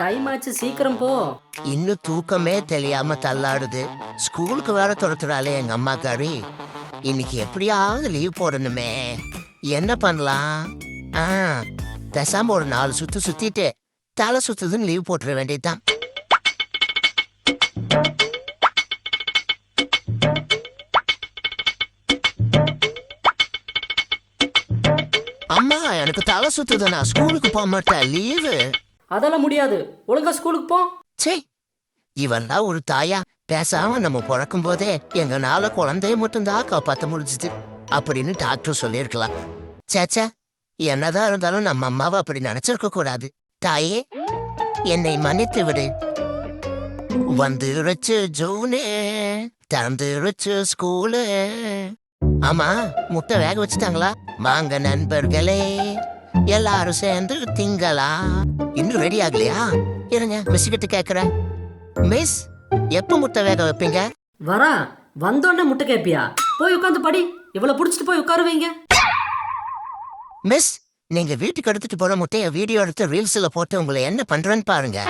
Time ஆச்சு, சீக்கிரம் போ. இன்னும் தூக்கமே தெரியாம தள்ளாடுது. ஸ்கூலுக்கு வேற துரத்துறாளே எங்க அம்மாக்காரி. இன்னைக்கு எப்படியாவது லீவ் போடணுமே. என்ன பண்ணலாம்? ஆ, பேசாம ஒரு 4 சுத்து சுத்திட்டு தலை சுத்துதுன்னு லீவ் போட்டுற வேண்டியதுதான். அம்மா, எனக்கு தலை சுத்துது, நான் ஸ்கூலுக்கு போக மாட்டேன், லீவு. அதெல்லாம் முடியாது, ஒழுங்கா ஸ்கூலுக்கு போ. சே, இவன்லாம் ஒரு தாயா? பேசாம நம்ம பிறக்கும் போதே எங்கனால குழந்தைய மட்டும்தான் காப்பாற்ற முடிஞ்சுது அப்படின்னு டாக்டர் சொல்லியிருக்கலாம். சேச்சா, என்னதான் இருந்தாலும் நம்ம அம்மாவை அப்படி நினைச்சிருக்க கூடாது. தாயே, என்னை மன்னித்து விடு. வந்துருச்சு ஜூனு, திறந்துருச்சு ஸ்கூலு. ஆமா, முட்டை வேக வச்சுட்டாங்களா? வாங்க நண்பர்களே, எல்லாரும் சேர்ந்து திங்களா. இன்னும் ரெடி ஆகலையா? இருங்க, மிஸ் கிட்ட கேக்குறேன். மிஸ், எப்ப முட்டை வேக வைப்பீங்க? வரா, வந்தோடனே முட்டை கேப்பியா? போய் உட்காந்து படி. இவ்வளவு புடிச்சிட்டு போய் உட்காருவீங்க. மிஸ், நீங்க வீட்டுக்கு எடுத்துட்டு போற முட்டைய வீடியோ எடுத்து ரீல்ஸ்ல போட்டு உங்களை என்ன பண்றேன்னு பாருங்க.